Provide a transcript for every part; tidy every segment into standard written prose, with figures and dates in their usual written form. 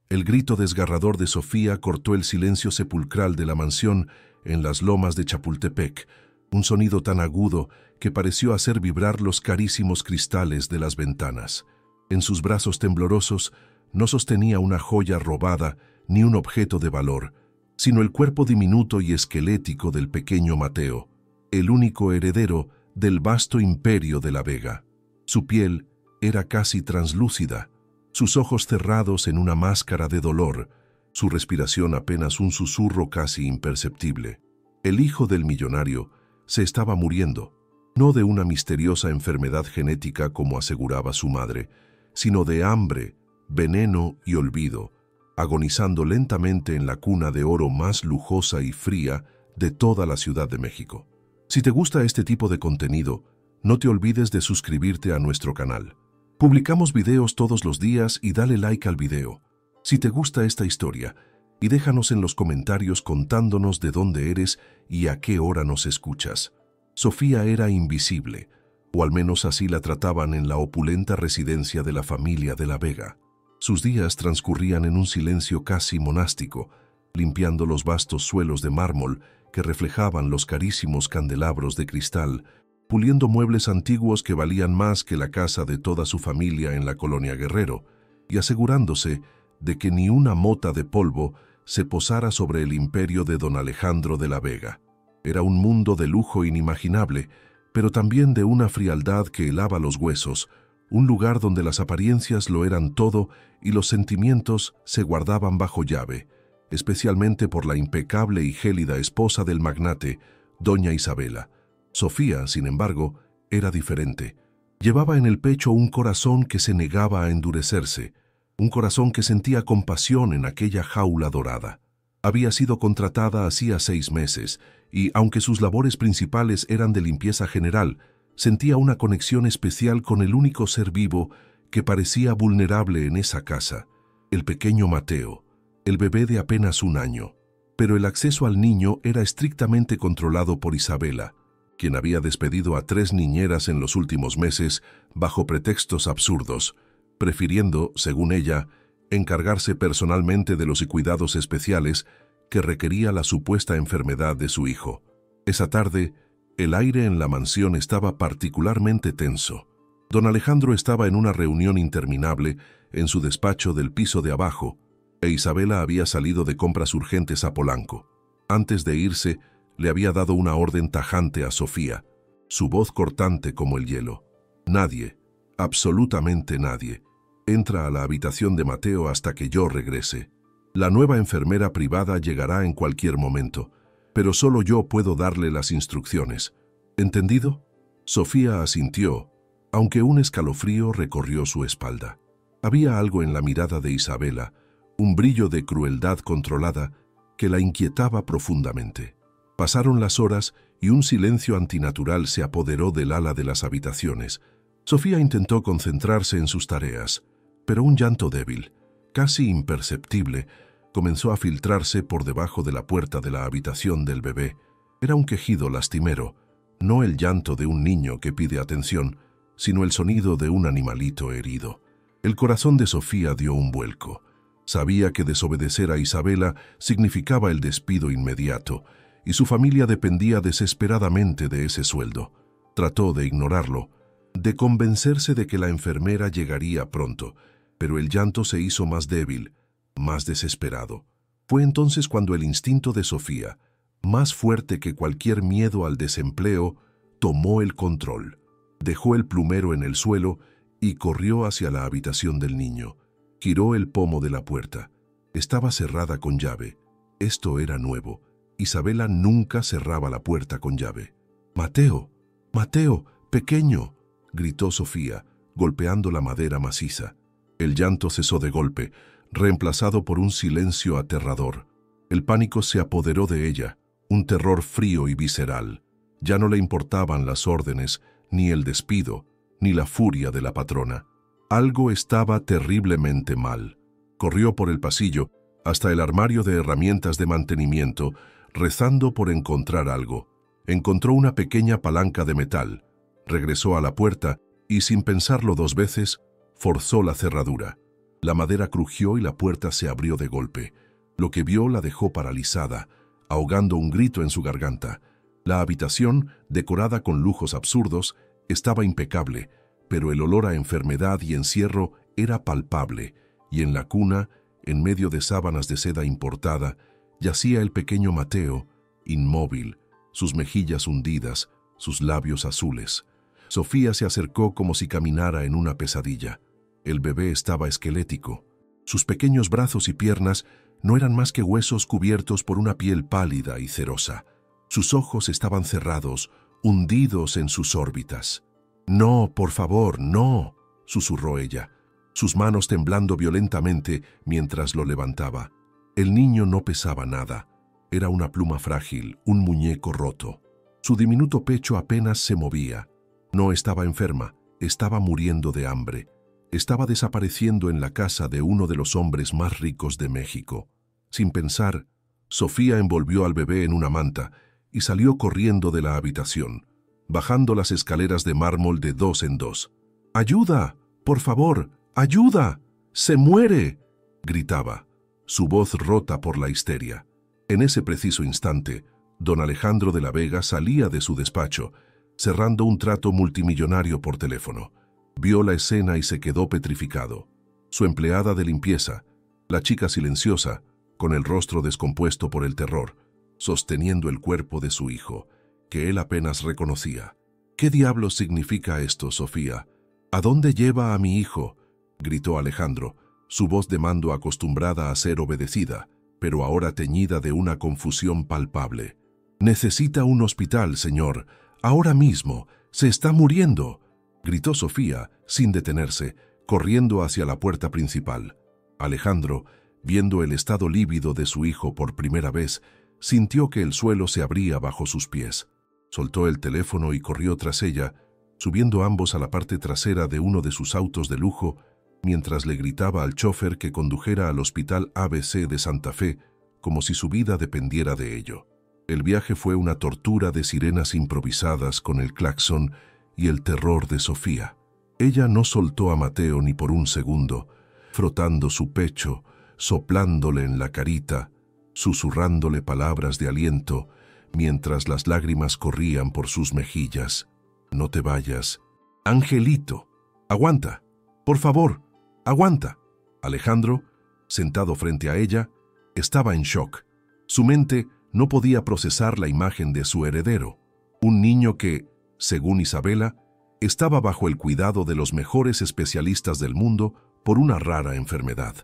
El grito desgarrador de Sofía cortó el silencio sepulcral de la mansión en las lomas de Chapultepec, un sonido tan agudo que pareció hacer vibrar los carísimos cristales de las ventanas. En sus brazos temblorosos no sostenía una joya robada ni un objeto de valor, sino el cuerpo diminuto y esquelético del pequeño Mateo, el único heredero del vasto imperio de la Vega. Su piel era casi translúcida, sus ojos cerrados en una máscara de dolor, su respiración apenas un susurro casi imperceptible. El hijo del millonario se estaba muriendo, no de una misteriosa enfermedad genética como aseguraba su madre, sino de hambre, veneno y olvido, agonizando lentamente en la cuna de oro más lujosa y fría de toda la Ciudad de México. Si te gusta este tipo de contenido, no te olvides de suscribirte a nuestro canal. Publicamos videos todos los días y dale like al video. Si te gusta esta historia, y déjanos en los comentarios contándonos de dónde eres y a qué hora nos escuchas. Sofía era invisible, o al menos así la trataban en la opulenta residencia de la familia de la Vega. Sus días transcurrían en un silencio casi monástico, limpiando los vastos suelos de mármol que reflejaban los carísimos candelabros de cristal, puliendo muebles antiguos que valían más que la casa de toda su familia en la colonia Guerrero, y asegurándose de que ni una mota de polvo se posara sobre el imperio de don Alejandro de la Vega. Era un mundo de lujo inimaginable, pero también de una frialdad que helaba los huesos, un lugar donde las apariencias lo eran todo y los sentimientos se guardaban bajo llave, especialmente por la impecable y gélida esposa del magnate, doña Isabela. Sofía, sin embargo, era diferente. Llevaba en el pecho un corazón que se negaba a endurecerse, un corazón que sentía compasión en aquella jaula dorada. Había sido contratada hacía 6 meses y, aunque sus labores principales eran de limpieza general, sentía una conexión especial con el único ser vivo que parecía vulnerable en esa casa, el pequeño Mateo, el bebé de apenas 1 año. Pero el acceso al niño era estrictamente controlado por Isabela, quien había despedido a 3 niñeras en los últimos meses bajo pretextos absurdos, prefiriendo, según ella, encargarse personalmente de los cuidados especiales que requería la supuesta enfermedad de su hijo. Esa tarde, el aire en la mansión estaba particularmente tenso. Don Alejandro estaba en una reunión interminable en su despacho del piso de abajo, e Isabela había salido de compras urgentes a Polanco. Antes de irse, le había dado una orden tajante a Sofía, su voz cortante como el hielo. Nadie, absolutamente nadie, entra a la habitación de Mateo hasta que yo regrese. La nueva enfermera privada llegará en cualquier momento, pero solo yo puedo darle las instrucciones. ¿Entendido? Sofía asintió, aunque un escalofrío recorrió su espalda. Había algo en la mirada de Isabela, un brillo de crueldad controlada que la inquietaba profundamente. Pasaron las horas y un silencio antinatural se apoderó del ala de las habitaciones. Sofía intentó concentrarse en sus tareas, pero un llanto débil, casi imperceptible, comenzó a filtrarse por debajo de la puerta de la habitación del bebé. Era un quejido lastimero, no el llanto de un niño que pide atención, sino el sonido de un animalito herido. El corazón de Sofía dio un vuelco. Sabía que desobedecer a Isabela significaba el despido inmediato, y su familia dependía desesperadamente de ese sueldo. Trató de ignorarlo, de convencerse de que la enfermera llegaría pronto, pero el llanto se hizo más débil, más desesperado. Fue entonces cuando el instinto de Sofía, más fuerte que cualquier miedo al desempleo, tomó el control. Dejó el plumero en el suelo y corrió hacia la habitación del niño. Giró el pomo de la puerta. Estaba cerrada con llave. Esto era nuevo. Isabela nunca cerraba la puerta con llave. «¡Mateo! ¡Mateo! ¡Pequeño!», gritó Sofía, golpeando la madera maciza. El llanto cesó de golpe, reemplazado por un silencio aterrador. El pánico se apoderó de ella, un terror frío y visceral. Ya no le importaban las órdenes, ni el despido, ni la furia de la patrona. Algo estaba terriblemente mal. Corrió por el pasillo hasta el armario de herramientas de mantenimiento, rezando por encontrar algo. Encontró una pequeña palanca de metal. Regresó a la puerta y, sin pensarlo 2 veces, forzó la cerradura. La madera crujió y la puerta se abrió de golpe. Lo que vio la dejó paralizada, ahogando un grito en su garganta. La habitación, decorada con lujos absurdos, estaba impecable, pero el olor a enfermedad y encierro era palpable, y en la cuna, en medio de sábanas de seda importada, yacía el pequeño Mateo, inmóvil, sus mejillas hundidas, sus labios azules. Sofía se acercó como si caminara en una pesadilla. El bebé estaba esquelético. Sus pequeños brazos y piernas no eran más que huesos cubiertos por una piel pálida y cerosa. Sus ojos estaban cerrados, hundidos en sus órbitas. «No, por favor, no», susurró ella, sus manos temblando violentamente mientras lo levantaba. El niño no pesaba nada. Era una pluma frágil, un muñeco roto. Su diminuto pecho apenas se movía. No estaba enferma, estaba muriendo de hambre. Estaba desapareciendo en la casa de uno de los hombres más ricos de México. Sin pensar, Sofía envolvió al bebé en una manta y salió corriendo de la habitación, bajando las escaleras de mármol de 2 en 2. «¡Ayuda! ¡Por favor! ¡Ayuda! ¡Se muere!», gritaba, su voz rota por la histeria. En ese preciso instante, don Alejandro de la Vega salía de su despacho, cerrando un trato multimillonario por teléfono. Vio la escena y se quedó petrificado. Su empleada de limpieza, la chica silenciosa, con el rostro descompuesto por el terror, sosteniendo el cuerpo de su hijo, que él apenas reconocía. «¿Qué diablos significa esto, Sofía? ¿A dónde lleva a mi hijo?», gritó Alejandro, su voz de mando acostumbrada a ser obedecida, pero ahora teñida de una confusión palpable. «Necesita un hospital, señor. Ahora mismo. Se está muriendo», gritó Sofía, sin detenerse, corriendo hacia la puerta principal. Alejandro, viendo el estado lívido de su hijo por primera vez, sintió que el suelo se abría bajo sus pies. Soltó el teléfono y corrió tras ella, subiendo ambos a la parte trasera de uno de sus autos de lujo, mientras le gritaba al chófer que condujera al Hospital ABC de Santa Fe, como si su vida dependiera de ello. El viaje fue una tortura de sirenas improvisadas con el claxon y el terror de Sofía. Ella no soltó a Mateo ni por un segundo, frotando su pecho, soplándole en la carita, susurrándole palabras de aliento, mientras las lágrimas corrían por sus mejillas. «No te vayas. Angelito, aguanta. Por favor, aguanta». Alejandro, sentado frente a ella, estaba en shock. Su mente no podía procesar la imagen de su heredero, un niño que, según Isabela, estaba bajo el cuidado de los mejores especialistas del mundo por una rara enfermedad,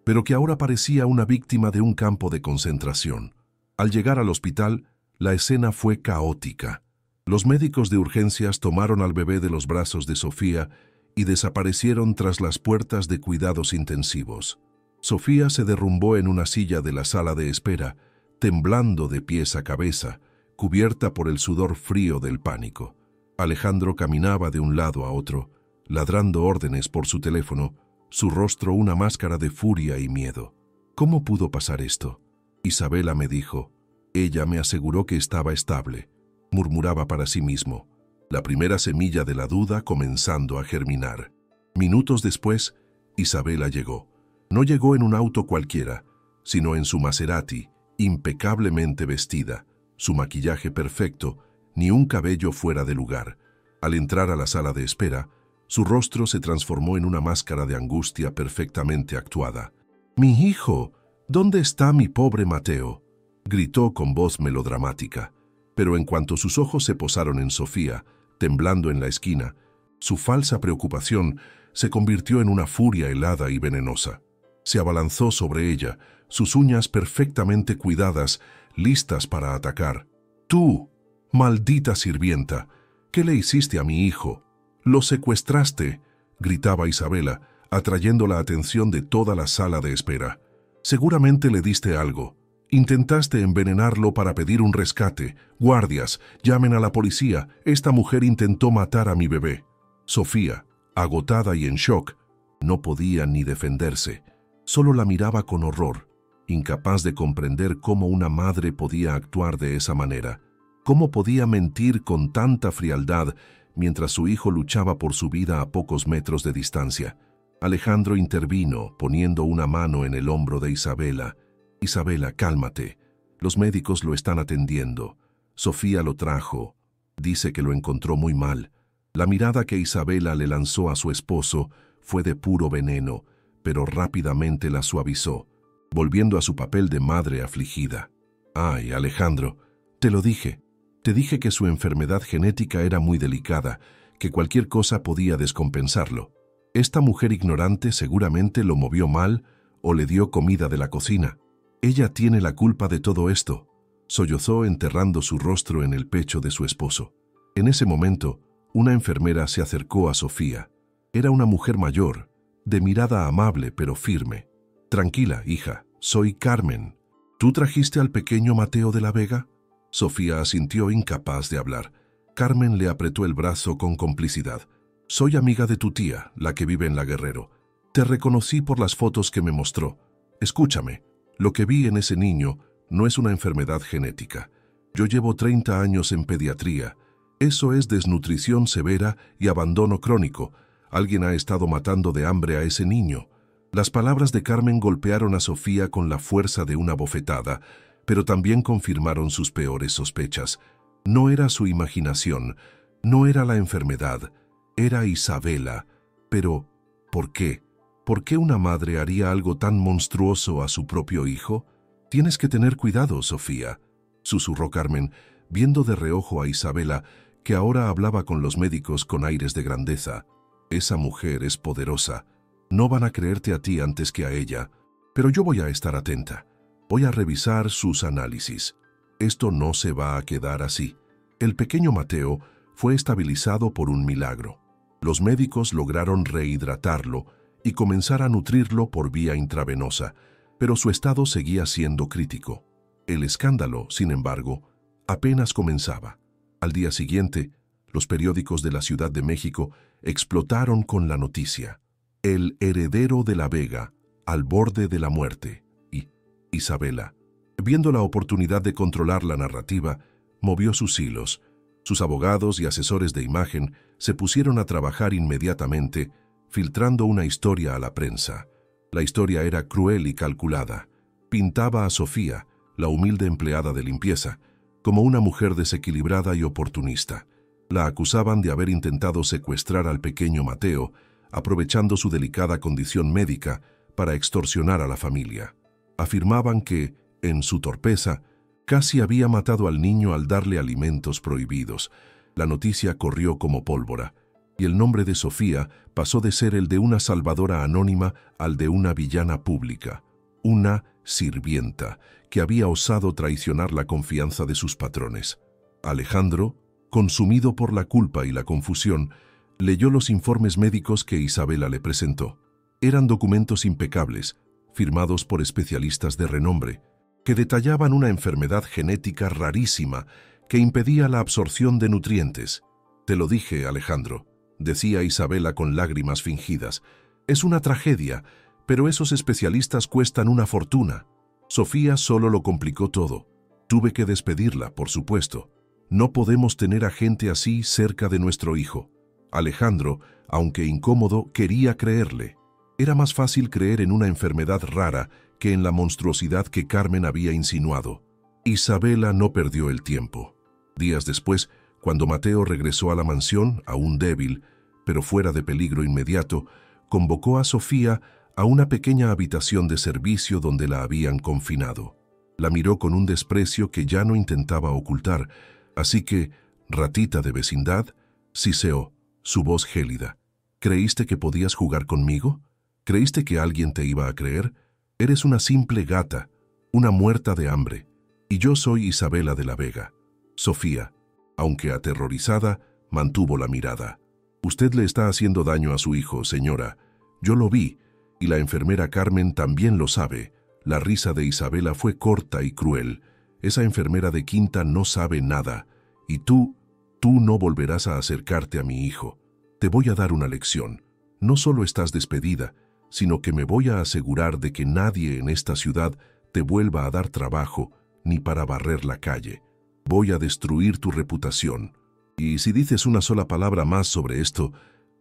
pero que ahora parecía una víctima de un campo de concentración. Al llegar al hospital, la escena fue caótica. Los médicos de urgencias tomaron al bebé de los brazos de Sofía y desaparecieron tras las puertas de cuidados intensivos. Sofía se derrumbó en una silla de la sala de espera, temblando de pies a cabeza, cubierta por el sudor frío del pánico. Alejandro caminaba de un lado a otro, ladrando órdenes por su teléfono, su rostro una máscara de furia y miedo. «¿Cómo pudo pasar esto?». Isabela me dijo. «Ella me aseguró que estaba estable», murmuraba para sí mismo, la primera semilla de la duda comenzando a germinar. Minutos después, Isabela llegó. No llegó en un auto cualquiera, sino en su Maserati, impecablemente vestida, su maquillaje perfecto, ni un cabello fuera de lugar. Al entrar a la sala de espera, su rostro se transformó en una máscara de angustia perfectamente actuada. «Mi hijo, ¿dónde está mi pobre Mateo?», gritó con voz melodramática. Pero en cuanto sus ojos se posaron en Sofía, temblando en la esquina, su falsa preocupación se convirtió en una furia helada y venenosa. Se abalanzó sobre ella, sus uñas perfectamente cuidadas, listas para atacar. «Tú, maldita sirvienta, ¿qué le hiciste a mi hijo? Lo secuestraste», gritaba Isabela, atrayendo la atención de toda la sala de espera. «Seguramente le diste algo. Intentaste envenenarlo para pedir un rescate. Guardias, llamen a la policía. Esta mujer intentó matar a mi bebé». Sofía, agotada y en shock, no podía ni defenderse. Solo la miraba con horror, incapaz de comprender cómo una madre podía actuar de esa manera. Cómo podía mentir con tanta frialdad mientras su hijo luchaba por su vida a pocos metros de distancia. Alejandro intervino, poniendo una mano en el hombro de Isabela. Isabela, cálmate. Los médicos lo están atendiendo. Sofía lo trajo. Dice que lo encontró muy mal. La mirada que Isabela le lanzó a su esposo fue de puro veneno, pero rápidamente la suavizó, volviendo a su papel de madre afligida. Ay, Alejandro, te lo dije. Te dije que su enfermedad genética era muy delicada, que cualquier cosa podía descompensarlo. Esta mujer ignorante seguramente lo movió mal o le dio comida de la cocina. Ella tiene la culpa de todo esto, sollozó enterrando su rostro en el pecho de su esposo. En ese momento, una enfermera se acercó a Sofía. Era una mujer mayor, de mirada amable pero firme. Tranquila, hija, soy Carmen. ¿Tú trajiste al pequeño Mateo de la Vega? Sofía asintió incapaz de hablar. Carmen le apretó el brazo con complicidad. Soy amiga de tu tía, la que vive en La Guerrero. Te reconocí por las fotos que me mostró. Escúchame, lo que vi en ese niño no es una enfermedad genética. Yo llevo 30 años en pediatría. Eso es desnutrición severa y abandono crónico. Alguien ha estado matando de hambre a ese niño. Las palabras de Carmen golpearon a Sofía con la fuerza de una bofetada, pero también confirmaron sus peores sospechas. No era su imaginación, no era la enfermedad, era Isabela. Pero, ¿por qué? ¿Por qué una madre haría algo tan monstruoso a su propio hijo? Tienes que tener cuidado, Sofía, susurró Carmen, viendo de reojo a Isabela, que ahora hablaba con los médicos con aires de grandeza. Esa mujer es poderosa. No van a creerte a ti antes que a ella, pero yo voy a estar atenta. Voy a revisar sus análisis. Esto no se va a quedar así. El pequeño Mateo fue estabilizado por un milagro. Los médicos lograron rehidratarlo y comenzar a nutrirlo por vía intravenosa, pero su estado seguía siendo crítico. El escándalo, sin embargo, apenas comenzaba. Al día siguiente, los periódicos de la Ciudad de México explotaron con la noticia: el heredero de la Vega, al borde de la muerte. Y Isabela, viendo la oportunidad de controlar la narrativa, movió sus hilos. Sus abogados y asesores de imagen se pusieron a trabajar inmediatamente, filtrando una historia a la prensa. La historia era cruel y calculada. Pintaba a Sofía, la humilde empleada de limpieza, como una mujer desequilibrada y oportunista. La acusaban de haber intentado secuestrar al pequeño Mateo, aprovechando su delicada condición médica para extorsionar a la familia. Afirmaban que, en su torpeza, casi había matado al niño al darle alimentos prohibidos. La noticia corrió como pólvora, y el nombre de Sofía pasó de ser el de una salvadora anónima al de una villana pública, una sirvienta que había osado traicionar la confianza de sus patrones. Alejandro, consumido por la culpa y la confusión, leyó los informes médicos que Isabela le presentó. Eran documentos impecables, firmados por especialistas de renombre, que detallaban una enfermedad genética rarísima que impedía la absorción de nutrientes. Te lo dije, Alejandro, decía Isabela con lágrimas fingidas. Es una tragedia, pero esos especialistas cuestan una fortuna. Sofía solo lo complicó todo. Tuve que despedirla, por supuesto. No podemos tener a gente así cerca de nuestro hijo. Alejandro, aunque incómodo, quería creerle. Era más fácil creer en una enfermedad rara que en la monstruosidad que Carmen había insinuado. Isabela no perdió el tiempo. Días después, cuando Mateo regresó a la mansión, aún débil, pero fuera de peligro inmediato, convocó a Sofía a una pequeña habitación de servicio donde la habían confinado. La miró con un desprecio que ya no intentaba ocultar, así que, ratita de vecindad, siseó, su voz gélida. ¿Creíste que podías jugar conmigo? ¿Creíste que alguien te iba a creer? Eres una simple gata, una muerta de hambre, y yo soy Isabela de la Vega. Sofía, aunque aterrorizada, mantuvo la mirada. Usted le está haciendo daño a su hijo, señora. Yo lo vi, y la enfermera Carmen también lo sabe. La risa de Isabela fue corta y cruel. Esa enfermera de quinta no sabe nada, y tú no volverás a acercarte a mi hijo. Te voy a dar una lección. No solo estás despedida, sino que me voy a asegurar de que nadie en esta ciudad te vuelva a dar trabajo ni para barrer la calle. Voy a destruir tu reputación. Y si dices una sola palabra más sobre esto,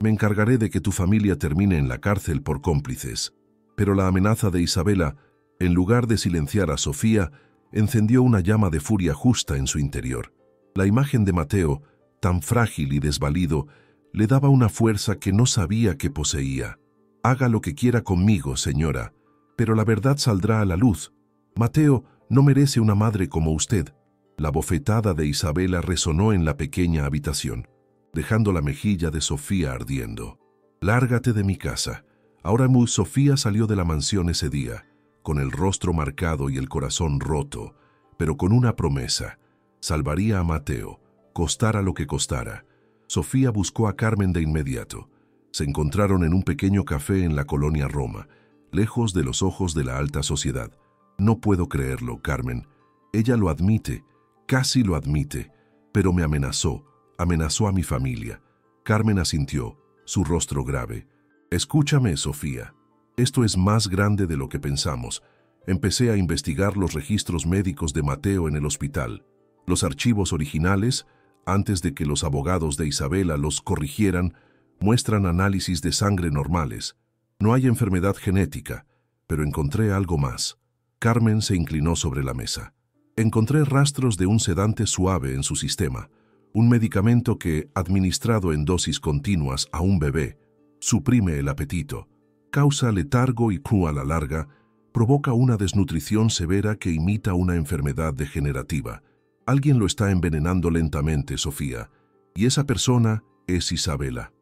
Me encargaré de que tu familia termine en la cárcel por cómplices. Pero la amenaza de Isabela, en lugar de silenciar a Sofía, encendió una llama de furia justa en su interior. La imagen de Mateo, tan frágil y desvalido, le daba una fuerza que no sabía que poseía. Haga lo que quiera conmigo, señora, pero la verdad saldrá a la luz. Mateo no merece una madre como usted. La bofetada de Isabela resonó en la pequeña habitación, dejando la mejilla de Sofía ardiendo. Lárgate de mi casa. Ahora Sofía salió de la mansión ese día, con el rostro marcado y el corazón roto, pero con una promesa. Salvaría a Mateo, costara lo que costara. Sofía buscó a Carmen de inmediato. Se encontraron en un pequeño café en la colonia Roma, lejos de los ojos de la alta sociedad. No puedo creerlo, Carmen. Ella lo admite, casi lo admite, pero me amenazó a mi familia. Carmen asintió, su rostro grave. Escúchame, Sofía. Esto es más grande de lo que pensamos. Empecé a investigar los registros médicos de Mateo en el hospital. Los archivos originales, antes de que los abogados de Isabela los corrigieran, muestran análisis de sangre normales. No hay enfermedad genética, pero encontré algo más. Carmen se inclinó sobre la mesa. Encontré rastros de un sedante suave en su sistema, un medicamento que, administrado en dosis continuas a un bebé, suprime el apetito, causa letargo y a la larga, provoca una desnutrición severa que imita una enfermedad degenerativa. Alguien lo está envenenando lentamente, Sofía, y esa persona es Isabela.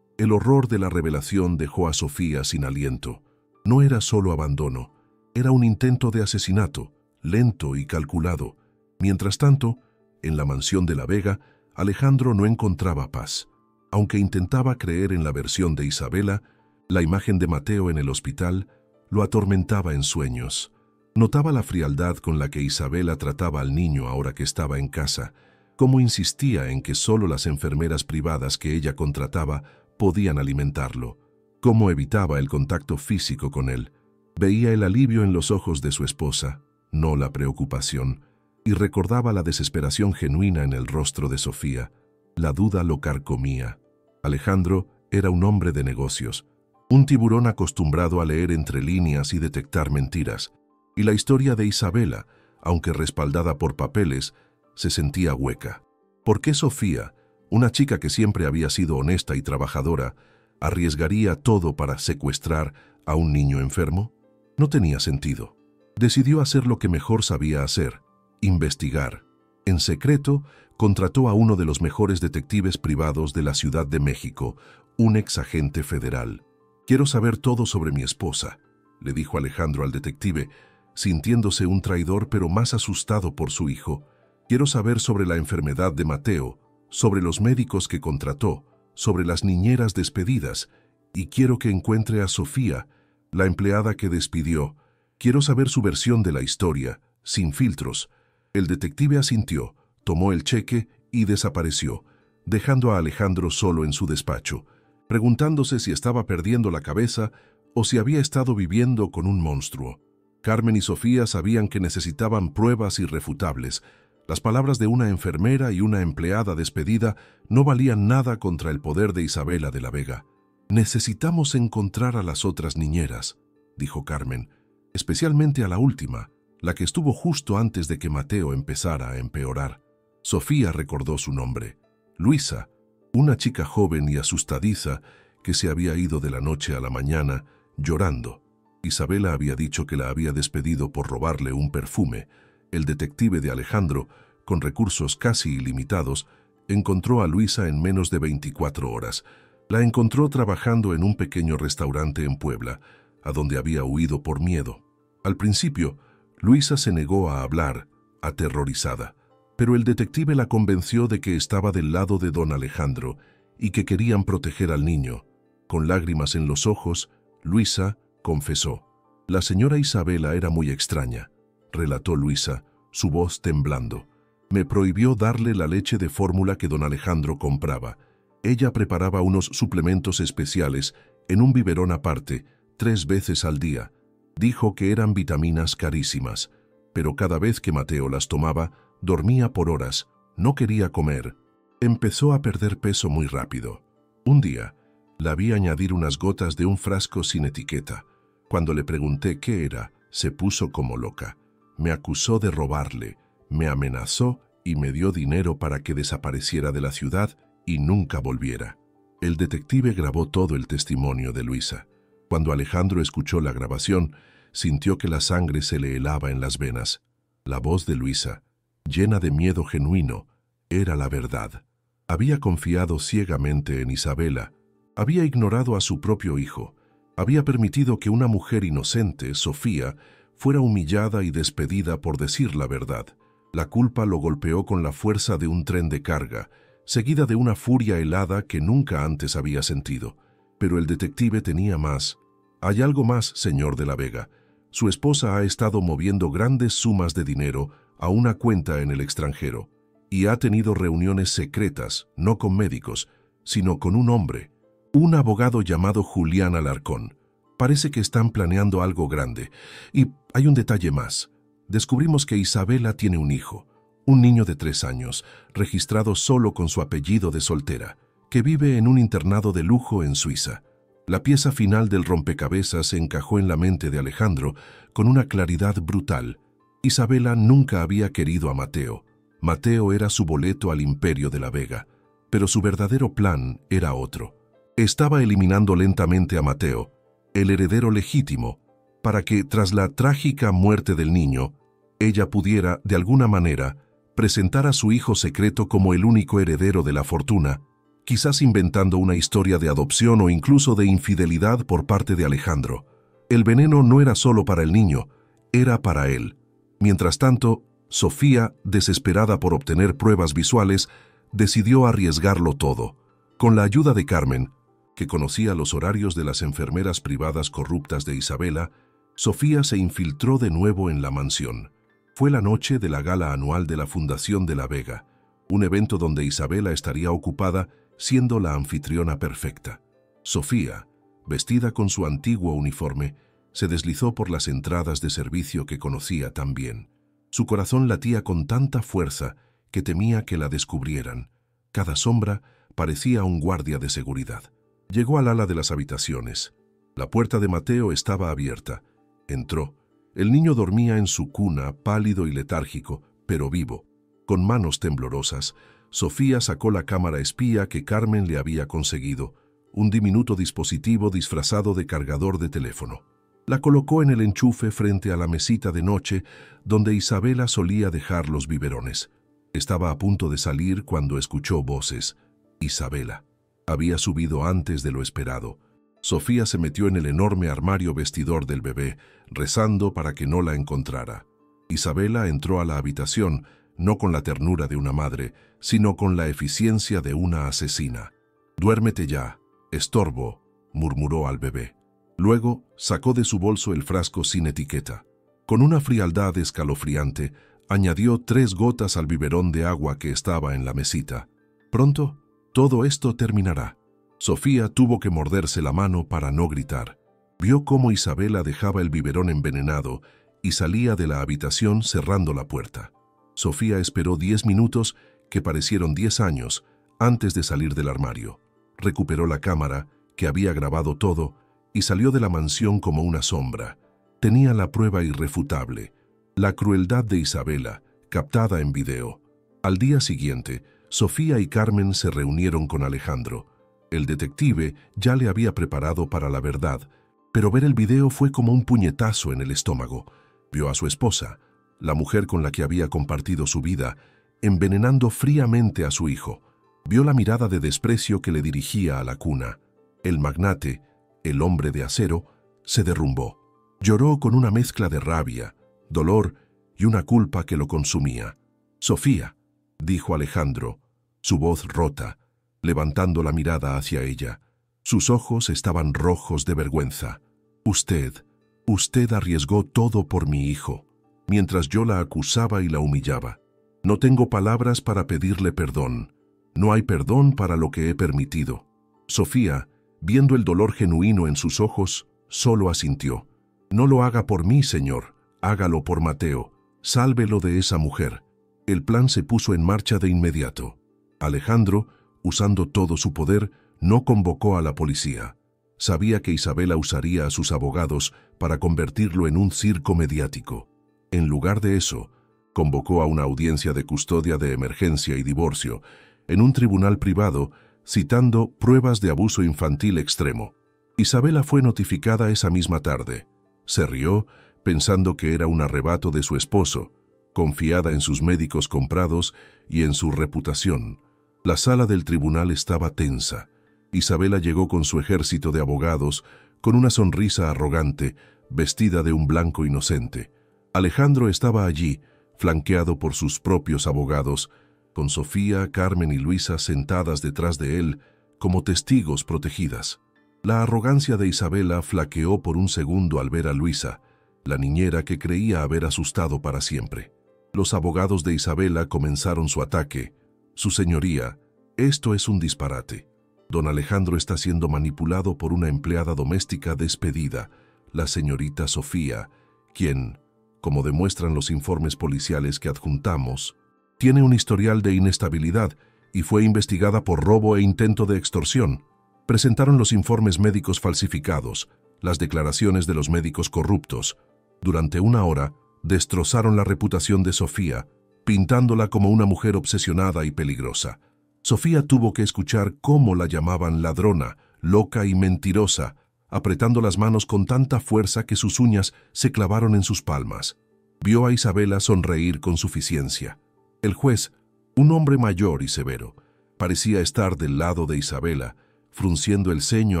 El horror de la revelación dejó a Sofía sin aliento. No era solo abandono, era un intento de asesinato, lento y calculado. Mientras tanto, en la mansión de La Vega, Alejandro no encontraba paz. Aunque intentaba creer en la versión de Isabela, la imagen de Mateo en el hospital lo atormentaba en sueños. Notaba la frialdad con la que Isabela trataba al niño ahora que estaba en casa, cómo insistía en que solo las enfermeras privadas que ella contrataba podían alimentarlo, cómo evitaba el contacto físico con él. Veía el alivio en los ojos de su esposa, no la preocupación, y recordaba la desesperación genuina en el rostro de Sofía. La duda lo carcomía. Alejandro era un hombre de negocios, un tiburón acostumbrado a leer entre líneas y detectar mentiras, y la historia de Isabela, aunque respaldada por papeles, se sentía hueca. ¿Por qué Sofía, una chica que siempre había sido honesta y trabajadora, arriesgaría todo para secuestrar a un niño enfermo? No tenía sentido. Decidió hacer lo que mejor sabía hacer, investigar. En secreto, contrató a uno de los mejores detectives privados de la Ciudad de México, un exagente federal. «Quiero saber todo sobre mi esposa», le dijo Alejandro al detective, sintiéndose un traidor pero más asustado por su hijo. «Quiero saber sobre la enfermedad de Mateo, sobre los médicos que contrató, sobre las niñeras despedidas, y quiero que encuentre a Sofía, la empleada que despidió. Quiero saber su versión de la historia, sin filtros». El detective asintió, tomó el cheque y desapareció, dejando a Alejandro solo en su despacho, preguntándose si estaba perdiendo la cabeza o si había estado viviendo con un monstruo. Carmen y Sofía sabían que necesitaban pruebas irrefutables. Las palabras de una enfermera y una empleada despedida no valían nada contra el poder de Isabela de la Vega. «Necesitamos encontrar a las otras niñeras», dijo Carmen, «especialmente a la última, la que estuvo justo antes de que Mateo empezara a empeorar». Sofía recordó su nombre. Luisa, una chica joven y asustadiza que se había ido de la noche a la mañana llorando. Isabela había dicho que la había despedido por robarle un perfume. El detective de Alejandro, con recursos casi ilimitados, encontró a Luisa en menos de 24 horas. La encontró trabajando en un pequeño restaurante en Puebla, a donde había huido por miedo. Al principio, Luisa se negó a hablar, aterrorizada, pero el detective la convenció de que estaba del lado de don Alejandro y que querían proteger al niño. Con lágrimas en los ojos, Luisa confesó. «La señora Isabela era muy extraña», relató Luisa, su voz temblando. «Me prohibió darle la leche de fórmula que don Alejandro compraba. Ella preparaba unos suplementos especiales en un biberón aparte, 3 veces al día. Dijo que eran vitaminas carísimas, pero cada vez que Mateo las tomaba, dormía por horas, no quería comer. Empezó a perder peso muy rápido. Un día, La vi añadir unas gotas de un frasco sin etiqueta. Cuando le pregunté qué era, se puso como loca. Me acusó de robarle, me amenazó y me dio dinero para que desapareciera de la ciudad y nunca volviera. El detective grabó todo el testimonio de Luisa. Cuando Alejandro escuchó la grabación, sintió que la sangre se le helaba en las venas. La voz de Luisa, llena de miedo genuino, era la verdad. Había confiado ciegamente en Isabela, había ignorado a su propio hijo, había permitido que una mujer inocente, Sofía, fuera humillada y despedida por decir la verdad. La culpa lo golpeó con la fuerza de un tren de carga, seguida de una furia helada que nunca antes había sentido. Pero el detective tenía más. Hay algo más, señor de la Vega. Su esposa ha estado moviendo grandes sumas de dinero a una cuenta en el extranjero y ha tenido reuniones secretas, no con médicos, sino con un hombre, un abogado llamado Julián Alarcón. Parece que están planeando algo grande. Y hay un detalle más. Descubrimos que Isabela tiene un hijo, un niño de 3 años, registrado solo con su apellido de soltera, que vive en un internado de lujo en Suiza. La pieza final del rompecabezas se encajó en la mente de Alejandro con una claridad brutal. Isabela nunca había querido a Mateo. Mateo era su boleto al imperio de la Vega, pero su verdadero plan era otro. Estaba eliminando lentamente a Mateo, el heredero legítimo, para que, tras la trágica muerte del niño, ella pudiera, de alguna manera, presentar a su hijo secreto como el único heredero de la fortuna, quizás inventando una historia de adopción o incluso de infidelidad por parte de Alejandro. El veneno no era solo para el niño, era para él. Mientras tanto, Sofía, desesperada por obtener pruebas visuales, decidió arriesgarlo todo. Con la ayuda de Carmen, que conocía los horarios de las enfermeras privadas corruptas de Isabela, Sofía se infiltró de nuevo en la mansión. Fue la noche de la gala anual de la Fundación de la Vega, un evento donde Isabela estaría ocupada siendo la anfitriona perfecta. Sofía, vestida con su antiguo uniforme, se deslizó por las entradas de servicio que conocía tan bien. Su corazón latía con tanta fuerza que temía que la descubrieran. Cada sombra parecía un guardia de seguridad. Llegó al ala de las habitaciones. La puerta de Mateo estaba abierta. Entró. El niño dormía en su cuna, pálido y letárgico, pero vivo. Con manos temblorosas, Sofía sacó la cámara espía que Carmen le había conseguido, un diminuto dispositivo disfrazado de cargador de teléfono. La colocó en el enchufe frente a la mesita de noche donde Isabela solía dejar los biberones. Estaba a punto de salir cuando escuchó voces. Isabela. Había subido antes de lo esperado. Sofía se metió en el enorme armario vestidor del bebé, rezando para que no la encontrara. Isabela entró a la habitación, no con la ternura de una madre, sino con la eficiencia de una asesina. «Duérmete ya, estorbo», murmuró al bebé. Luego sacó de su bolso el frasco sin etiqueta. Con una frialdad escalofriante, añadió 3 gotas al biberón de agua que estaba en la mesita. Pronto, todo esto terminará. Sofía tuvo que morderse la mano para no gritar. Vio cómo Isabela dejaba el biberón envenenado y salía de la habitación cerrando la puerta. Sofía esperó 10 minutos, que parecieron 10 años, antes de salir del armario. Recuperó la cámara, que había grabado todo, y salió de la mansión como una sombra. Tenía la prueba irrefutable, la crueldad de Isabela, captada en video. Al día siguiente, Sofía y Carmen se reunieron con Alejandro. El detective ya le había preparado para la verdad, pero ver el video fue como un puñetazo en el estómago. Vio a su esposa, la mujer con la que había compartido su vida, envenenando fríamente a su hijo. Vio la mirada de desprecio que le dirigía a la cuna. El magnate, el hombre de acero, se derrumbó. Lloró con una mezcla de rabia, dolor y una culpa que lo consumía. «Sofía», dijo Alejandro, su voz rota, levantando la mirada hacia ella. Sus ojos estaban rojos de vergüenza. Usted arriesgó todo por mi hijo, mientras yo la acusaba y la humillaba. No tengo palabras para pedirle perdón. No hay perdón para lo que he permitido». Sofía, viendo el dolor genuino en sus ojos, solo asintió. «No lo haga por mí, señor. Hágalo por Mateo. Sálvelo de esa mujer». El plan se puso en marcha de inmediato. Alejandro, usando todo su poder, No convocó a la policía. Sabía que Isabela usaría a sus abogados para convertirlo en un circo mediático. En lugar de eso, convocó a una audiencia de custodia de emergencia y divorcio en un tribunal privado, citando pruebas de abuso infantil extremo. Isabela fue notificada esa misma tarde. Se rió, pensando que era un arrebato de su esposo, confiada en sus médicos comprados y en su reputación. La sala del tribunal estaba tensa. Isabela llegó con su ejército de abogados, con una sonrisa arrogante, vestida de un blanco inocente. Alejandro estaba allí, flanqueado por sus propios abogados, con Sofía, Carmen y Luisa sentadas detrás de él, como testigos protegidas. La arrogancia de Isabela flaqueó por un segundo al ver a Luisa, la niñera que creía haber asustado para siempre. Los abogados de Isabela comenzaron su ataque. Su señoría, esto es un disparate. Don Alejandro está siendo manipulado por una empleada doméstica despedida, la señorita Sofía, quien, como demuestran los informes policiales que adjuntamos, tiene un historial de inestabilidad y fue investigada por robo e intento de extorsión. Presentaron los informes médicos falsificados, las declaraciones de los médicos corruptos. Durante una hora, destrozaron la reputación de Sofía, pintándola como una mujer obsesionada y peligrosa. Sofía tuvo que escuchar cómo la llamaban ladrona, loca y mentirosa, apretando las manos con tanta fuerza que sus uñas se clavaron en sus palmas. Vio a Isabela sonreír con suficiencia. El juez, un hombre mayor y severo, parecía estar del lado de Isabela, frunciendo el ceño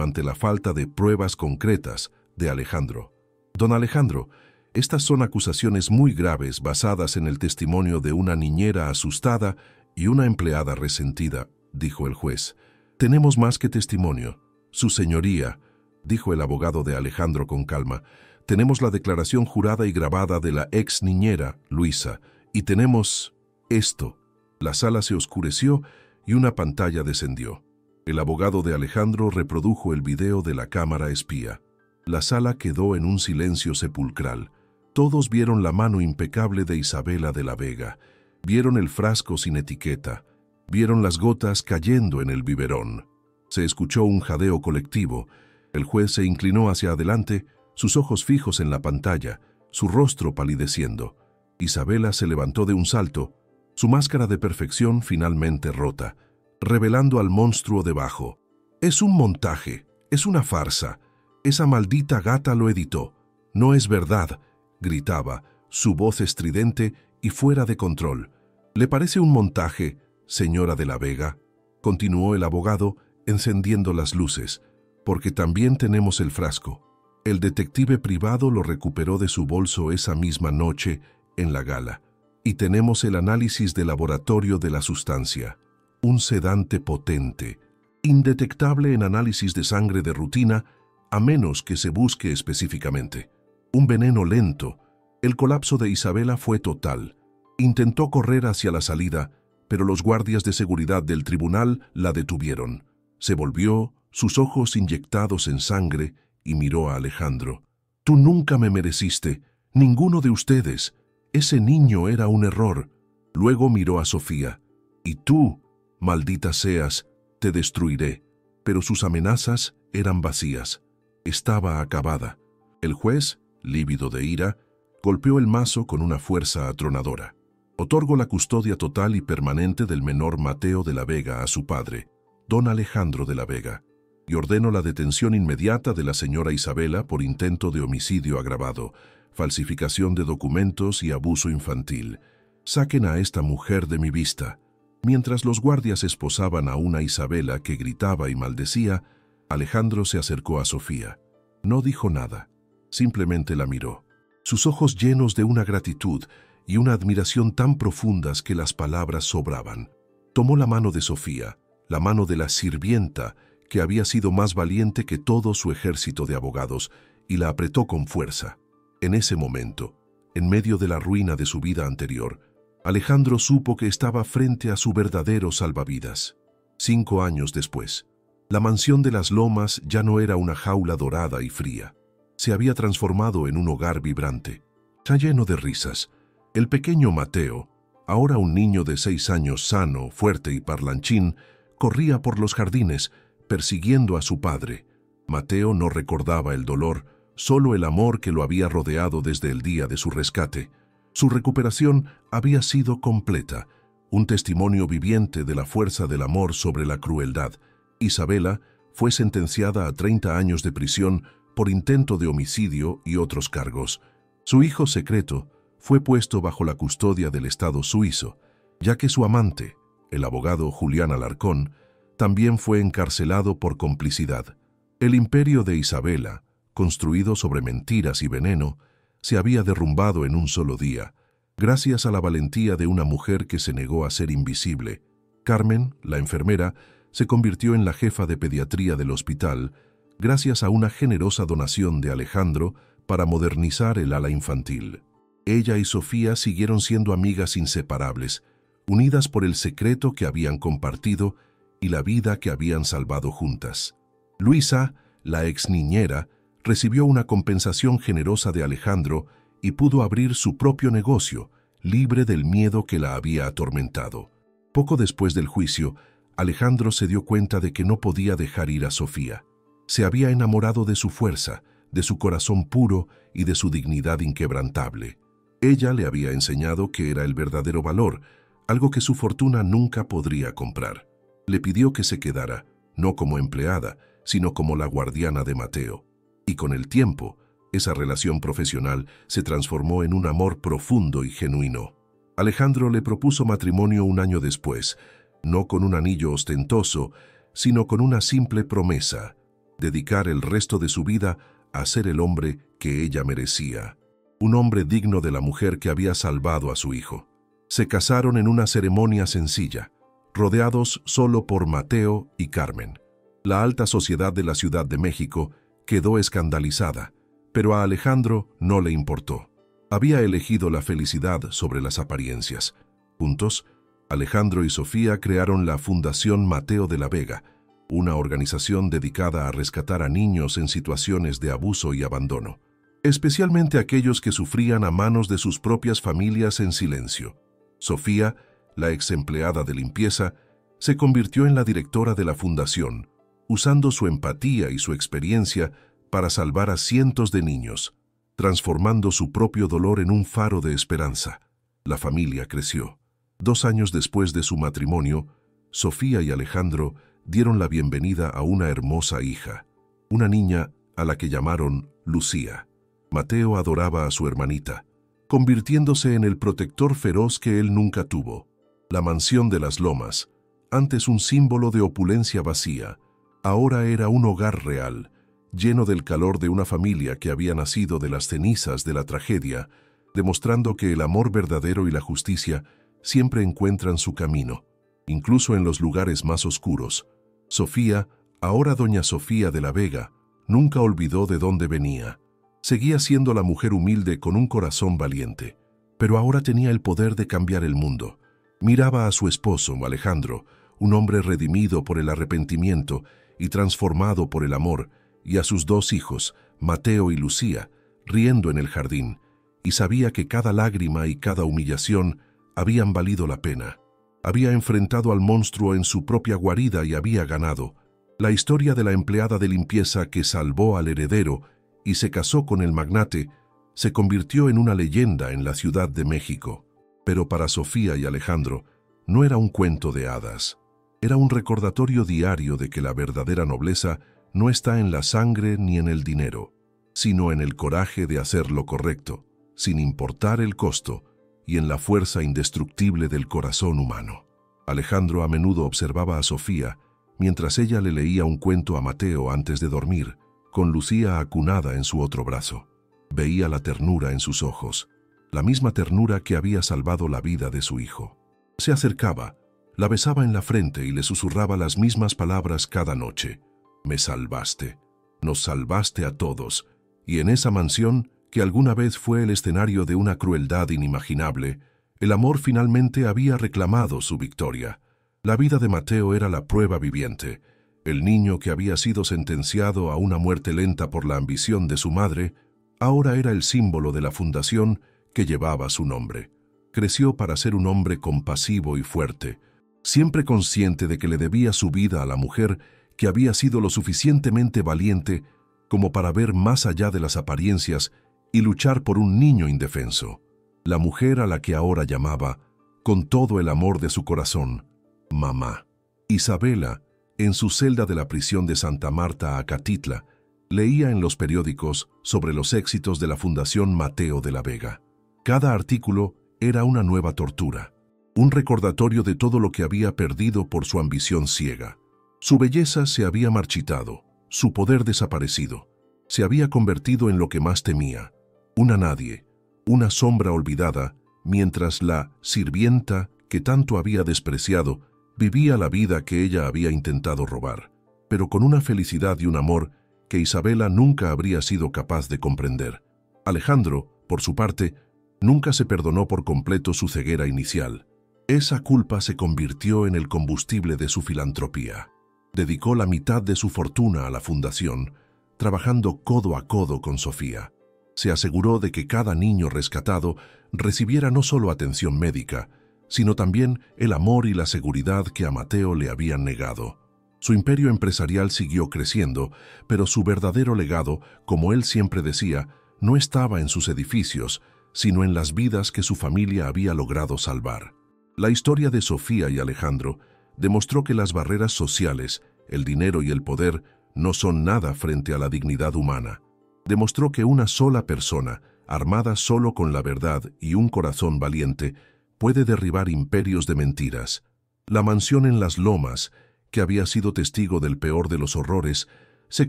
ante la falta de pruebas concretas de Alejandro. Don Alejandro, estas son acusaciones muy graves basadas en el testimonio de una niñera asustada y una empleada resentida, dijo el juez. Tenemos más que testimonio. Su señoría, dijo el abogado de Alejandro con calma, tenemos la declaración jurada y grabada de la ex niñera, Luisa, y tenemos esto. La sala se oscureció y una pantalla descendió. El abogado de Alejandro reprodujo el video de la cámara espía. La sala quedó en un silencio sepulcral. Todos vieron la mano impecable de Isabela de la Vega, vieron el frasco sin etiqueta, vieron las gotas cayendo en el biberón. Se escuchó un jadeo colectivo. El juez se inclinó hacia adelante, sus ojos fijos en la pantalla, su rostro palideciendo. Isabela se levantó de un salto, su máscara de perfección finalmente rota, revelando al monstruo debajo. Es un montaje, es una farsa. Esa maldita gata lo editó. No es verdad, gritaba, su voz estridente y fuera de control. ¿Le parece un montaje, señora de la Vega?, continuó el abogado, encendiendo las luces, porque también tenemos el frasco. El detective privado lo recuperó de su bolso esa misma noche en la gala. Y tenemos el análisis de laboratorio de la sustancia. Un sedante potente, indetectable en análisis de sangre de rutina, a menos que se busque específicamente. Un veneno lento. El colapso de Isabela fue total. Intentó correr hacia la salida, pero los guardias de seguridad del tribunal la detuvieron. Se volvió, sus ojos inyectados en sangre, y miró a Alejandro. Tú nunca me mereciste, ninguno de ustedes. Ese niño era un error. Luego miró a Sofía. Y tú, maldita seas, te destruiré. Pero sus amenazas eran vacías. Estaba acabada. El juez, lívido de ira, golpeó el mazo con una fuerza atronadora. Otorgó la custodia total y permanente del menor Mateo de la Vega a su padre, don Alejandro de la Vega, y ordenó la detención inmediata de la señora Isabela por intento de homicidio agravado, falsificación de documentos y abuso infantil. Saquen a esta mujer de mi vista. Mientras los guardias esposaban a una Isabela que gritaba y maldecía, Alejandro se acercó a Sofía. No dijo nada, simplemente la miró. Sus ojos llenos de una gratitud y una admiración tan profundas que las palabras sobraban. Tomó la mano de Sofía, la mano de la sirvienta, que había sido más valiente que todo su ejército de abogados, y la apretó con fuerza. En ese momento, en medio de la ruina de su vida anterior, Alejandro supo que estaba frente a su verdadero salvavidas. 5 años después, la mansión de las Lomas ya no era una jaula dorada y fría. Se había transformado en un hogar vibrante, ya lleno de risas. El pequeño Mateo, ahora un niño de 6 años sano, fuerte y parlanchín, corría por los jardines, persiguiendo a su padre. Mateo no recordaba el dolor, solo el amor que lo había rodeado desde el día de su rescate. Su recuperación había sido completa, un testimonio viviente de la fuerza del amor sobre la crueldad. Isabela fue sentenciada a 30 años de prisión por intento de homicidio y otros cargos. Su hijo secreto fue puesto bajo la custodia del Estado suizo, ya que su amante, el abogado Julián Alarcón, también fue encarcelado por complicidad. El imperio de Isabela, construido sobre mentiras y veneno, se había derrumbado en un solo día, gracias a la valentía de una mujer que se negó a ser invisible. Carmen, la enfermera, se convirtió en la jefa de pediatría del hospital, gracias a una generosa donación de Alejandro para modernizar el ala infantil. Ella y Sofía siguieron siendo amigas inseparables, unidas por el secreto que habían compartido y la vida que habían salvado juntas. Luisa, la ex niñera, recibió una compensación generosa de Alejandro y pudo abrir su propio negocio, libre del miedo que la había atormentado. Poco después del juicio, Alejandro se dio cuenta de que no podía dejar ir a Sofía. Se había enamorado de su fuerza, de su corazón puro y de su dignidad inquebrantable. Ella le había enseñado que era el verdadero valor, algo que su fortuna nunca podría comprar. Le pidió que se quedara, no como empleada, sino como la guardiana de Mateo. Y con el tiempo, esa relación profesional se transformó en un amor profundo y genuino. Alejandro le propuso matrimonio un año después, no con un anillo ostentoso, sino con una simple promesa: dedicar el resto de su vida a ser el hombre que ella merecía, un hombre digno de la mujer que había salvado a su hijo. Se casaron en una ceremonia sencilla, rodeados solo por Mateo y Carmen. La alta sociedad de la Ciudad de México quedó escandalizada, pero a Alejandro no le importó. Había elegido la felicidad sobre las apariencias. Juntos, Alejandro y Sofía crearon la Fundación Mateo de la Vega, una organización dedicada a rescatar a niños en situaciones de abuso y abandono, especialmente aquellos que sufrían a manos de sus propias familias en silencio. Sofía, la ex empleada de limpieza, se convirtió en la directora de la fundación, usando su empatía y su experiencia para salvar a cientos de niños, transformando su propio dolor en un faro de esperanza. La familia creció. 2 años después de su matrimonio, Sofía y Alejandro dieron la bienvenida a una hermosa hija, una niña a la que llamaron Lucía. Mateo adoraba a su hermanita, convirtiéndose en el protector feroz que él nunca tuvo. La mansión de las Lomas, antes un símbolo de opulencia vacía, ahora era un hogar real, lleno del calor de una familia que había nacido de las cenizas de la tragedia, demostrando que el amor verdadero y la justicia siempre encuentran su camino, incluso en los lugares más oscuros. Sofía, ahora doña Sofía de la Vega, nunca olvidó de dónde venía. Seguía siendo la mujer humilde con un corazón valiente, pero ahora tenía el poder de cambiar el mundo. Miraba a su esposo, Alejandro, un hombre redimido por el arrepentimiento y transformado por el amor, y a sus 2 hijos, Mateo y Lucía, riendo en el jardín, y sabía que cada lágrima y cada humillación habían valido la pena. Había enfrentado al monstruo en su propia guarida y había ganado. La historia de la empleada de limpieza que salvó al heredero y se casó con el magnate se convirtió en una leyenda en la Ciudad de México. Pero para Sofía y Alejandro no era un cuento de hadas. Era un recordatorio diario de que la verdadera nobleza no está en la sangre ni en el dinero, sino en el coraje de hacer lo correcto, sin importar el costo, y en la fuerza indestructible del corazón humano. Alejandro a menudo observaba a Sofía mientras ella le leía un cuento a Mateo antes de dormir, con Lucía acunada en su otro brazo. Veía la ternura en sus ojos, la misma ternura que había salvado la vida de su hijo. Se acercaba, la besaba en la frente y le susurraba las mismas palabras cada noche. Me salvaste, nos salvaste a todos, y en esa mansión, que alguna vez fue el escenario de una crueldad inimaginable, el amor finalmente había reclamado su victoria. La vida de Mateo era la prueba viviente. El niño que había sido sentenciado a una muerte lenta por la ambición de su madre, ahora era el símbolo de la fundación que llevaba su nombre. Creció para ser un hombre compasivo y fuerte, siempre consciente de que le debía su vida a la mujer que había sido lo suficientemente valiente como para ver más allá de las apariencias y luchar por un niño indefenso. La mujer a la que ahora llamaba, con todo el amor de su corazón, mamá. Isabela, en su celda de la prisión de Santa Marta, Acatitla, leía en los periódicos sobre los éxitos de la Fundación Mateo de la Vega. Cada artículo era una nueva tortura, un recordatorio de todo lo que había perdido por su ambición ciega. Su belleza se había marchitado, su poder desaparecido. Se había convertido en lo que más temía, una nadie, una sombra olvidada, mientras la sirvienta que tanto había despreciado vivía la vida que ella había intentado robar, pero con una felicidad y un amor que Isabela nunca habría sido capaz de comprender. Alejandro, por su parte, nunca se perdonó por completo su ceguera inicial. Esa culpa se convirtió en el combustible de su filantropía. Dedicó la mitad de su fortuna a la fundación, trabajando codo a codo con Sofía. Se aseguró de que cada niño rescatado recibiera no solo atención médica, sino también el amor y la seguridad que a Mateo le habían negado. Su imperio empresarial siguió creciendo, pero su verdadero legado, como él siempre decía, no estaba en sus edificios, sino en las vidas que su familia había logrado salvar. La historia de Sofía y Alejandro demostró que las barreras sociales, el dinero y el poder no son nada frente a la dignidad humana. Demostró que una sola persona, armada solo con la verdad y un corazón valiente, puede derribar imperios de mentiras. La mansión en las Lomas, que había sido testigo del peor de los horrores, se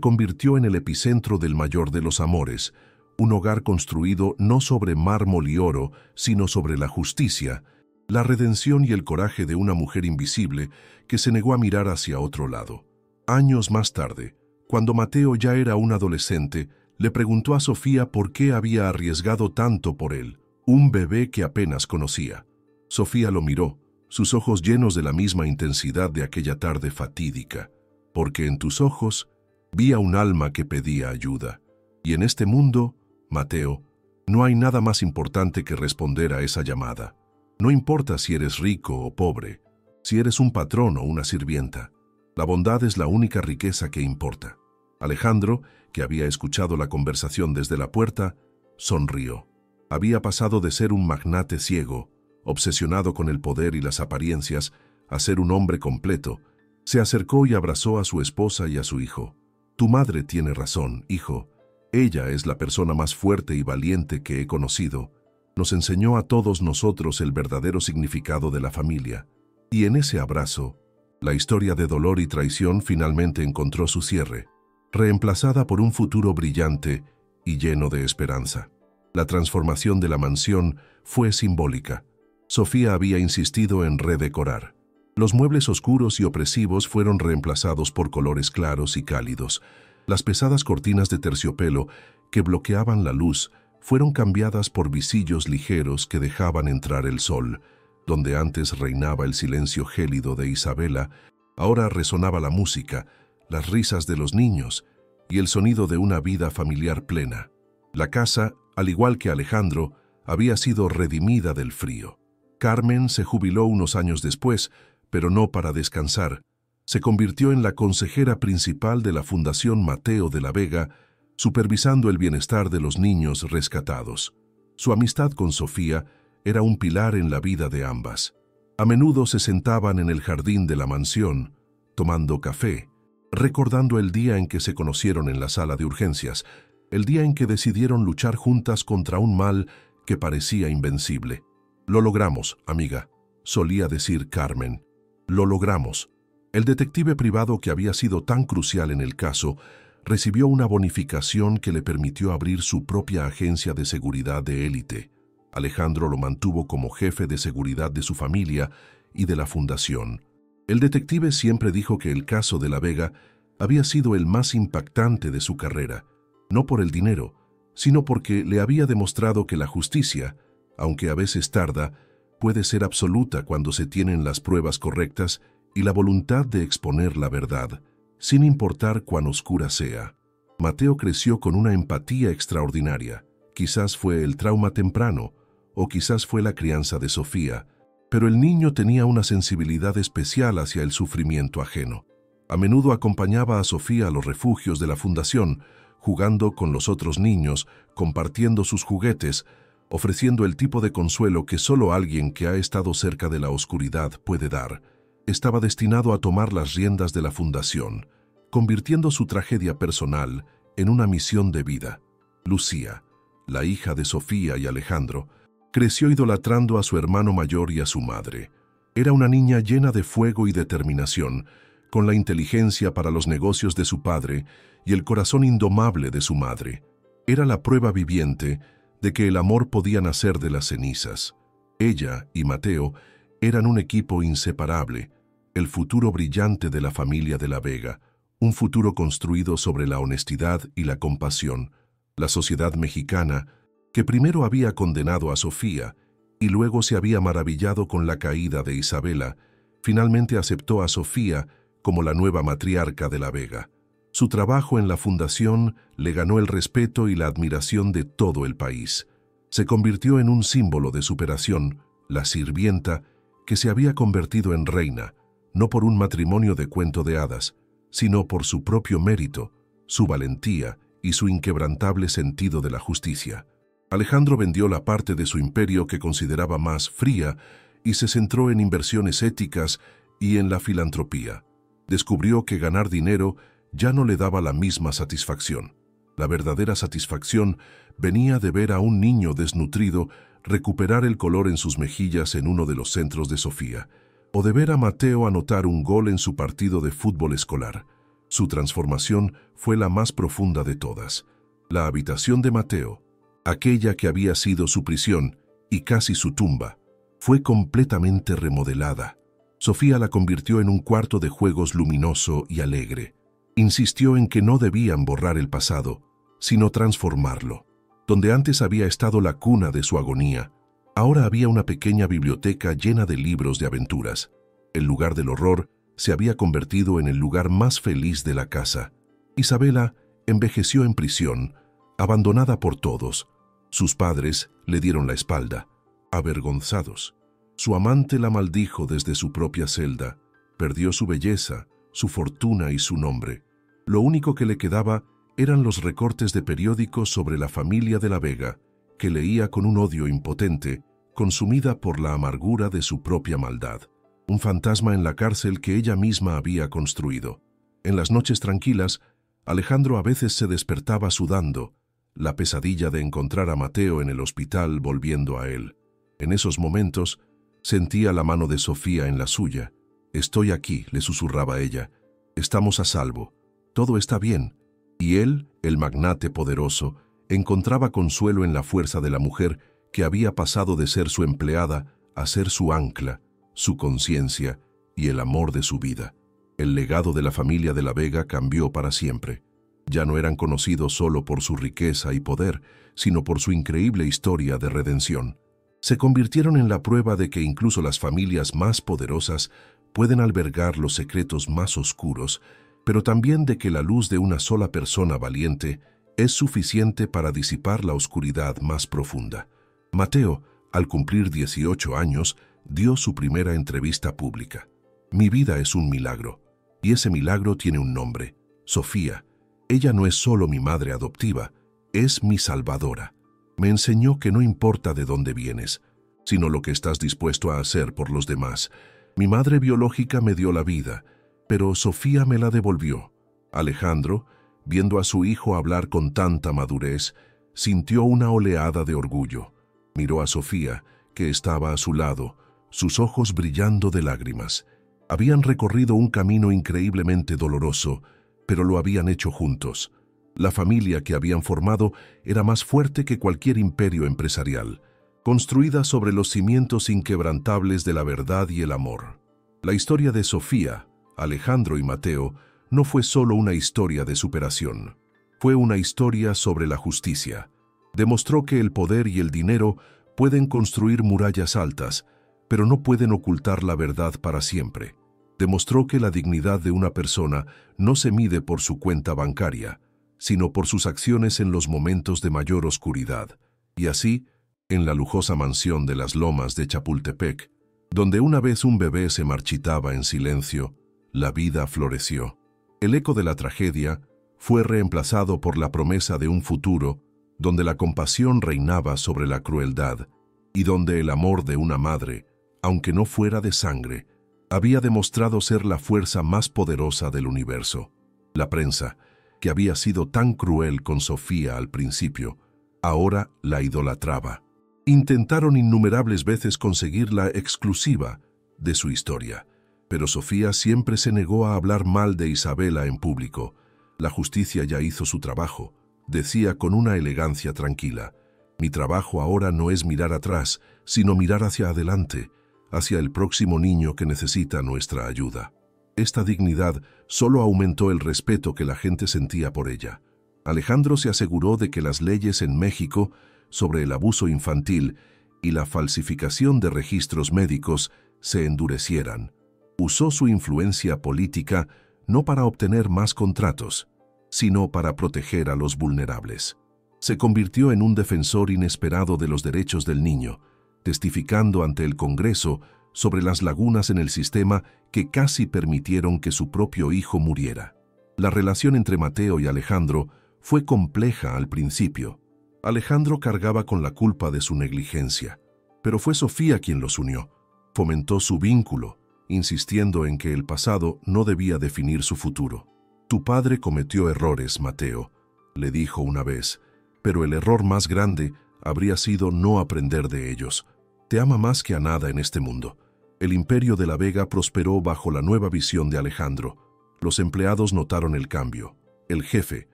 convirtió en el epicentro del mayor de los amores, un hogar construido no sobre mármol y oro, sino sobre la justicia, la redención y el coraje de una mujer invisible que se negó a mirar hacia otro lado. Años más tarde, cuando Mateo ya era un adolescente, le preguntó a Sofía por qué había arriesgado tanto por él, un bebé que apenas conocía. Sofía lo miró, sus ojos llenos de la misma intensidad de aquella tarde fatídica. Porque en tus ojos vi a un alma que pedía ayuda. Y en este mundo, Mateo, no hay nada más importante que responder a esa llamada. No importa si eres rico o pobre, si eres un patrón o una sirvienta. La bondad es la única riqueza que importa. Alejandro, que había escuchado la conversación desde la puerta, sonrió. Había pasado de ser un magnate ciego, obsesionado con el poder y las apariencias, a ser un hombre completo. Se acercó y abrazó a su esposa y a su hijo. Tu madre tiene razón, hijo. Ella es la persona más fuerte y valiente que he conocido. Nos enseñó a todos nosotros el verdadero significado de la familia. Y en ese abrazo, la historia de dolor y traición finalmente encontró su cierre, reemplazada por un futuro brillante y lleno de esperanza. La transformación de la mansión fue simbólica. Sofía había insistido en redecorar. Los muebles oscuros y opresivos fueron reemplazados por colores claros y cálidos. Las pesadas cortinas de terciopelo que bloqueaban la luz fueron cambiadas por visillos ligeros que dejaban entrar el sol. Donde antes reinaba el silencio gélido de Isabela, ahora resonaba la música, las risas de los niños y el sonido de una vida familiar plena. La casa, al igual que Alejandro, había sido redimida del frío. Carmen se jubiló unos años después, pero no para descansar. Se convirtió en la consejera principal de la Fundación Mateo de la Vega, supervisando el bienestar de los niños rescatados. Su amistad con Sofía era un pilar en la vida de ambas. A menudo se sentaban en el jardín de la mansión, tomando café, recordando el día en que se conocieron en la sala de urgencias, el día en que decidieron luchar juntas contra un mal que parecía invencible. Lo logramos, amiga, solía decir Carmen. Lo logramos. El detective privado que había sido tan crucial en el caso recibió una bonificación que le permitió abrir su propia agencia de seguridad de élite. Alejandro lo mantuvo como jefe de seguridad de su familia y de la fundación. El detective siempre dijo que el caso de La Vega había sido el más impactante de su carrera, no por el dinero, sino porque le había demostrado que la justicia, aunque a veces tarda, puede ser absoluta cuando se tienen las pruebas correctas y la voluntad de exponer la verdad, sin importar cuán oscura sea. Mateo creció con una empatía extraordinaria. Quizás fue el trauma temprano, o quizás fue la crianza de Sofía, pero el niño tenía una sensibilidad especial hacia el sufrimiento ajeno. A menudo acompañaba a Sofía a los refugios de la fundación, jugando con los otros niños, compartiendo sus juguetes, ofreciendo el tipo de consuelo que solo alguien que ha estado cerca de la oscuridad puede dar. Estaba destinado a tomar las riendas de la fundación, convirtiendo su tragedia personal en una misión de vida. Lucía, la hija de Sofía y Alejandro, creció idolatrando a su hermano mayor y a su madre. Era una niña llena de fuego y determinación, con la inteligencia para los negocios de su padre y el corazón indomable de su madre. Era la prueba viviente de que el amor podía nacer de las cenizas. Ella y Mateo eran un equipo inseparable, el futuro brillante de la familia de la Vega, un futuro construido sobre la honestidad y la compasión. La sociedad mexicana, que primero había condenado a Sofía y luego se había maravillado con la caída de Isabela, finalmente aceptó a Sofía como la nueva matriarca de la Vega. Su trabajo en la fundación le ganó el respeto y la admiración de todo el país. Se convirtió en un símbolo de superación, la sirvienta que se había convertido en reina, no por un matrimonio de cuento de hadas, sino por su propio mérito, su valentía y su inquebrantable sentido de la justicia. Alejandro vendió la parte de su imperio que consideraba más fría y se centró en inversiones éticas y en la filantropía. Descubrió que ganar dinero ya no le daba la misma satisfacción. La verdadera satisfacción venía de ver a un niño desnutrido recuperar el color en sus mejillas en uno de los centros de Sofía, o de ver a Mateo anotar un gol en su partido de fútbol escolar. Su transformación fue la más profunda de todas. La habitación de Mateo, aquella que había sido su prisión y casi su tumba, fue completamente remodelada. Sofía la convirtió en un cuarto de juegos luminoso y alegre. Insistió en que no debían borrar el pasado, sino transformarlo. Donde antes había estado la cuna de su agonía, ahora había una pequeña biblioteca llena de libros de aventuras. El lugar del horror se había convertido en el lugar más feliz de la casa. Isabela envejeció en prisión, abandonada por todos. Sus padres le dieron la espalda, avergonzados. Su amante la maldijo desde su propia celda. Perdió su belleza, su fortuna y su nombre. Lo único que le quedaba eran los recortes de periódicos sobre la familia de la Vega, que leía con un odio impotente, consumida por la amargura de su propia maldad. Un fantasma en la cárcel que ella misma había construido. En las noches tranquilas, Alejandro a veces se despertaba sudando, la pesadilla de encontrar a Mateo en el hospital volviendo a él. En esos momentos, sentía la mano de Sofía en la suya. «Estoy aquí», le susurraba ella. «Estamos a salvo. Todo está bien». Y él, el magnate poderoso, encontraba consuelo en la fuerza de la mujer que había pasado de ser su empleada a ser su ancla, su conciencia y el amor de su vida. El legado de la familia de la Vega cambió para siempre. Ya no eran conocidos solo por su riqueza y poder, sino por su increíble historia de redención. Se convirtieron en la prueba de que incluso las familias más poderosas pueden albergar los secretos más oscuros, pero también de que la luz de una sola persona valiente es suficiente para disipar la oscuridad más profunda. Mateo, al cumplir 18 años, dio su primera entrevista pública. «Mi vida es un milagro, y ese milagro tiene un nombre, Sofía. Ella no es solo mi madre adoptiva, es mi salvadora. Me enseñó que no importa de dónde vienes, sino lo que estás dispuesto a hacer por los demás. Mi madre biológica me dio la vida, pero Sofía me la devolvió». Alejandro, viendo a su hijo hablar con tanta madurez, sintió una oleada de orgullo. Miró a Sofía, que estaba a su lado, sus ojos brillando de lágrimas. Habían recorrido un camino increíblemente doloroso, pero lo habían hecho juntos. La familia que habían formado era más fuerte que cualquier imperio empresarial, construida sobre los cimientos inquebrantables de la verdad y el amor. La historia de Sofía, Alejandro y Mateo no fue solo una historia de superación. Fue una historia sobre la justicia. Demostró que el poder y el dinero pueden construir murallas altas, pero no pueden ocultar la verdad para siempre. Demostró que la dignidad de una persona no se mide por su cuenta bancaria, sino por sus acciones en los momentos de mayor oscuridad. Y así, en la lujosa mansión de las lomas de Chapultepec, donde una vez un bebé se marchitaba en silencio, la vida floreció. El eco de la tragedia fue reemplazado por la promesa de un futuro donde la compasión reinaba sobre la crueldad y donde el amor de una madre, aunque no fuera de sangre, había demostrado ser la fuerza más poderosa del universo. La prensa, que había sido tan cruel con Sofía al principio, ahora la idolatraba. Intentaron innumerables veces conseguir la exclusiva de su historia, pero Sofía siempre se negó a hablar mal de Isabela en público. La justicia ya hizo su trabajo, decía con una elegancia tranquila. Mi trabajo ahora no es mirar atrás, sino mirar hacia adelante, hacia el próximo niño que necesita nuestra ayuda. Esta dignidad solo aumentó el respeto que la gente sentía por ella. Alejandro se aseguró de que las leyes en México sobre el abuso infantil y la falsificación de registros médicos se endurecieran. Usó su influencia política no para obtener más contratos, sino para proteger a los vulnerables. Se convirtió en un defensor inesperado de los derechos del niño, testificando ante el Congreso sobre las lagunas en el sistema que casi permitieron que su propio hijo muriera. La relación entre Mateo y Alejandro fue compleja al principio. Alejandro cargaba con la culpa de su negligencia, pero fue Sofía quien los unió. Fomentó su vínculo, insistiendo en que el pasado no debía definir su futuro. Tu padre cometió errores, Mateo, le dijo una vez, pero el error más grande habría sido no aprender de ellos. Te ama más que a nada en este mundo. El imperio de la Vega prosperó bajo la nueva visión de Alejandro. Los empleados notaron el cambio. El jefe,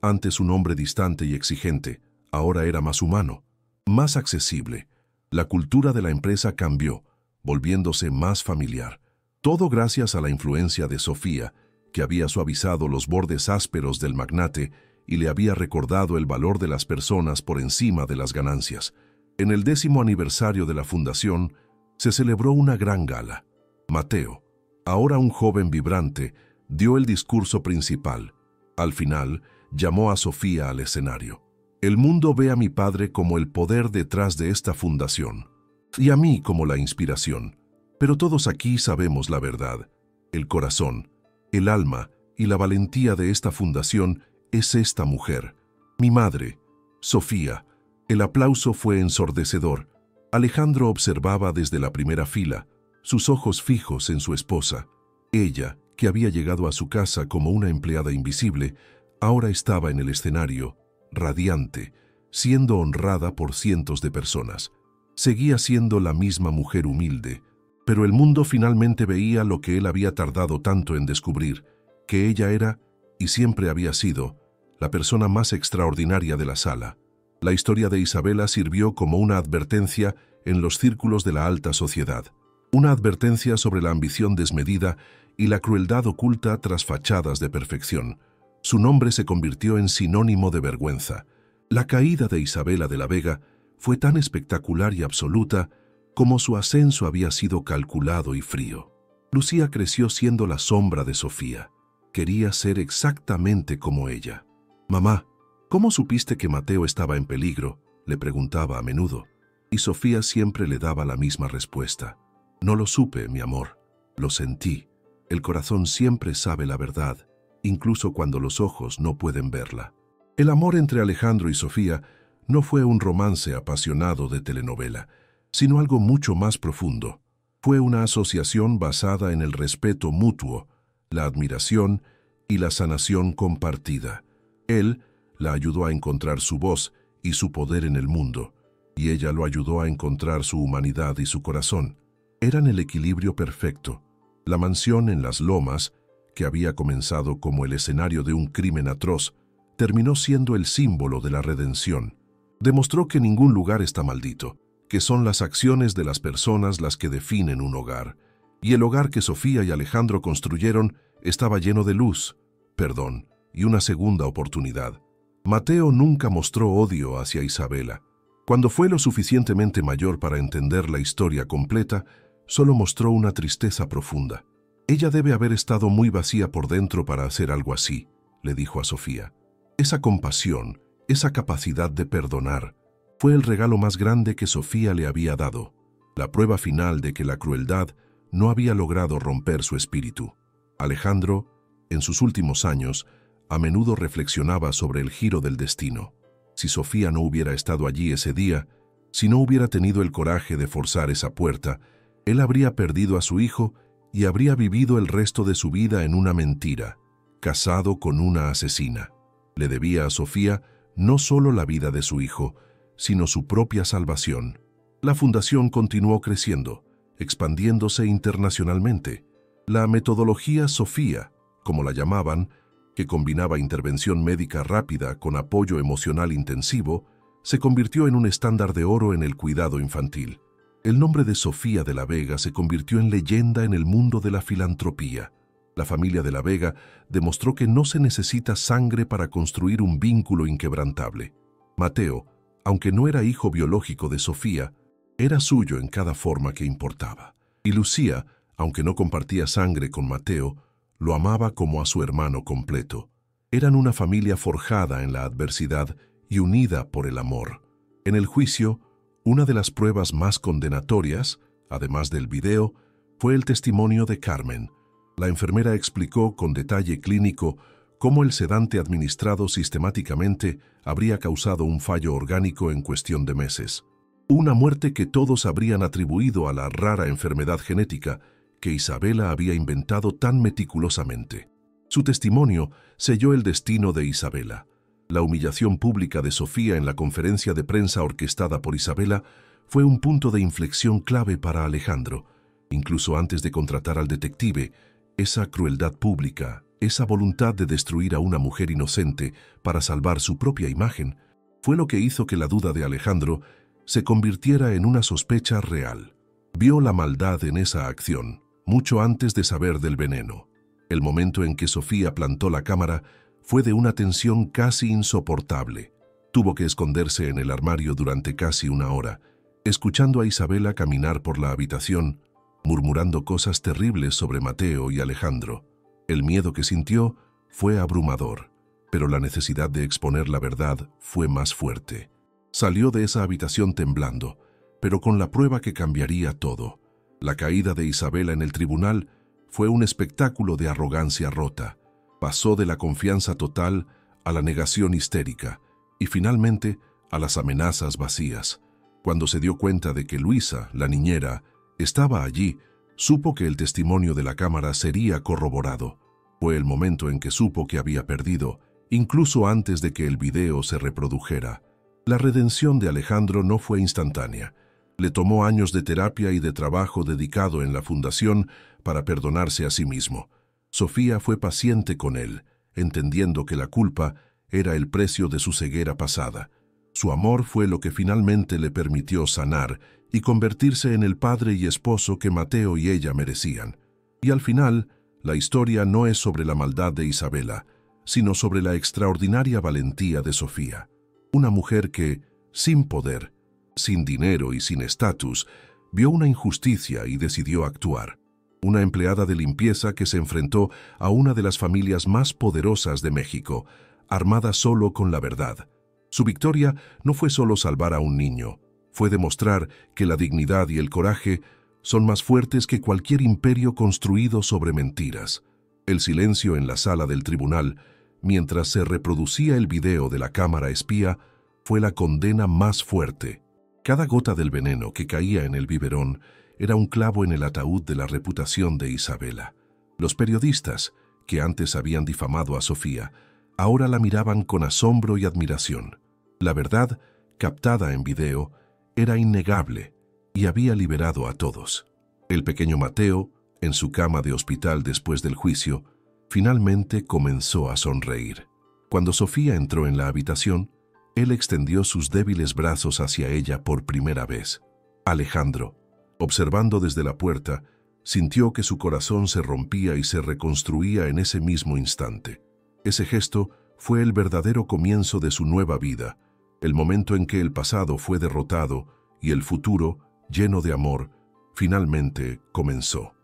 antes un hombre distante y exigente, ahora era más humano, más accesible. La cultura de la empresa cambió, volviéndose más familiar. Todo gracias a la influencia de Sofía, que había suavizado los bordes ásperos del magnate y le había recordado el valor de las personas por encima de las ganancias. En el 10º aniversario de la fundación, se celebró una gran gala. Mateo, ahora un joven vibrante, dio el discurso principal. Al final, llamó a Sofía al escenario. El mundo ve a mi padre como el poder detrás de esta fundación, y a mí como la inspiración. Pero todos aquí sabemos la verdad. El corazón, el alma y la valentía de esta fundación es esta mujer, mi madre, Sofía. El aplauso fue ensordecedor. Alejandro observaba desde la primera fila, sus ojos fijos en su esposa. Ella, que había llegado a su casa como una empleada invisible, ahora estaba en el escenario, radiante, siendo honrada por cientos de personas. Seguía siendo la misma mujer humilde, pero el mundo finalmente veía lo que él había tardado tanto en descubrir, que ella era, y siempre había sido, la persona más extraordinaria de la sala. La historia de Isabela sirvió como una advertencia en los círculos de la alta sociedad, una advertencia sobre la ambición desmedida y la crueldad oculta tras fachadas de perfección. Su nombre se convirtió en sinónimo de vergüenza. La caída de Isabela de la Vega fue tan espectacular y absoluta como su ascenso había sido calculado y frío. Lucía creció siendo la sombra de Sofía. Quería ser exactamente como ella. «Mamá, ¿cómo supiste que Mateo estaba en peligro?», le preguntaba a menudo. Y Sofía siempre le daba la misma respuesta. «No lo supe, mi amor. Lo sentí. El corazón siempre sabe la verdad, incluso cuando los ojos no pueden verla». El amor entre Alejandro y Sofía no fue un romance apasionado de telenovela, sino algo mucho más profundo. Fue una asociación basada en el respeto mutuo, la admiración y la sanación compartida. Él la ayudó a encontrar su voz y su poder en el mundo, y ella lo ayudó a encontrar su humanidad y su corazón. Eran el equilibrio perfecto. La mansión en las lomas, que había comenzado como el escenario de un crimen atroz, terminó siendo el símbolo de la redención. Demostró que ningún lugar está maldito, que son las acciones de las personas las que definen un hogar. Y el hogar que Sofía y Alejandro construyeron estaba lleno de luz, perdón y una segunda oportunidad. Mateo nunca mostró odio hacia Isabela. Cuando fue lo suficientemente mayor para entender la historia completa, solo mostró una tristeza profunda. «Ella debe haber estado muy vacía por dentro para hacer algo así», le dijo a Sofía. Esa compasión, esa capacidad de perdonar, fue el regalo más grande que Sofía le había dado, la prueba final de que la crueldad no había logrado romper su espíritu. Alejandro, en sus últimos años, a menudo reflexionaba sobre el giro del destino. Si Sofía no hubiera estado allí ese día, si no hubiera tenido el coraje de forzar esa puerta, él habría perdido a su hijo y habría vivido el resto de su vida en una mentira, casado con una asesina. Le debía a Sofía no solo la vida de su hijo, sino su propia salvación. La fundación continuó creciendo, expandiéndose internacionalmente. La metodología Sofía, como la llamaban, que combinaba intervención médica rápida con apoyo emocional intensivo, se convirtió en un estándar de oro en el cuidado infantil. El nombre de Sofía de la Vega se convirtió en leyenda en el mundo de la filantropía. La familia de la Vega demostró que no se necesita sangre para construir un vínculo inquebrantable. Mateo, aunque no era hijo biológico de Sofía, era suyo en cada forma que importaba. Y Lucía, aunque no compartía sangre con Mateo, lo amaba como a su hermano completo. Eran una familia forjada en la adversidad y unida por el amor. En el juicio, una de las pruebas más condenatorias, además del video, fue el testimonio de Carmen. La enfermera explicó con detalle clínico cómo el sedante administrado sistemáticamente habría causado un fallo orgánico en cuestión de meses. Una muerte que todos habrían atribuido a la rara enfermedad genética que Isabela había inventado tan meticulosamente. Su testimonio selló el destino de Isabela. La humillación pública de Sofía en la conferencia de prensa orquestada por Isabela fue un punto de inflexión clave para Alejandro. Incluso antes de contratar al detective, esa crueldad pública, esa voluntad de destruir a una mujer inocente para salvar su propia imagen, fue lo que hizo que la duda de Alejandro se convirtiera en una sospecha real. Vio la maldad en esa acción, mucho antes de saber del veneno. El momento en que Sofía plantó la cámara fue de una tensión casi insoportable. Tuvo que esconderse en el armario durante casi una hora, escuchando a Isabela caminar por la habitación, murmurando cosas terribles sobre Mateo y Alejandro. El miedo que sintió fue abrumador, pero la necesidad de exponer la verdad fue más fuerte. Salió de esa habitación temblando, pero con la prueba que cambiaría todo. La caída de Isabela en el tribunal fue un espectáculo de arrogancia rota. Pasó de la confianza total a la negación histérica y finalmente a las amenazas vacías. Cuando se dio cuenta de que Luisa, la niñera, estaba allí, supo que el testimonio de la cámara sería corroborado. Fue el momento en que supo que había perdido, incluso antes de que el video se reprodujera. La redención de Alejandro no fue instantánea. Le tomó años de terapia y de trabajo dedicado en la fundación para perdonarse a sí mismo. Sofía fue paciente con él, entendiendo que la culpa era el precio de su ceguera pasada. Su amor fue lo que finalmente le permitió sanar y convertirse en el padre y esposo que Mateo y ella merecían. Y al final, la historia no es sobre la maldad de Isabela, sino sobre la extraordinaria valentía de Sofía. Una mujer que, sin poder, sin dinero y sin estatus, vio una injusticia y decidió actuar. Una empleada de limpieza que se enfrentó a una de las familias más poderosas de México, armada solo con la verdad. Su victoria no fue solo salvar a un niño, fue demostrar que la dignidad y el coraje son más fuertes que cualquier imperio construido sobre mentiras. El silencio en la sala del tribunal, mientras se reproducía el video de la cámara espía, fue la condena más fuerte. Cada gota del veneno que caía en el biberón era un clavo en el ataúd de la reputación de Isabela. Los periodistas, que antes habían difamado a Sofía, ahora la miraban con asombro y admiración. La verdad, captada en video, era innegable y había liberado a todos. El pequeño Mateo, en su cama de hospital después del juicio, finalmente comenzó a sonreír. Cuando Sofía entró en la habitación, él extendió sus débiles brazos hacia ella por primera vez. Alejandro, observando desde la puerta, sintió que su corazón se rompía y se reconstruía en ese mismo instante. Ese gesto fue el verdadero comienzo de su nueva vida, el momento en que el pasado fue derrotado y el futuro, lleno de amor, finalmente comenzó.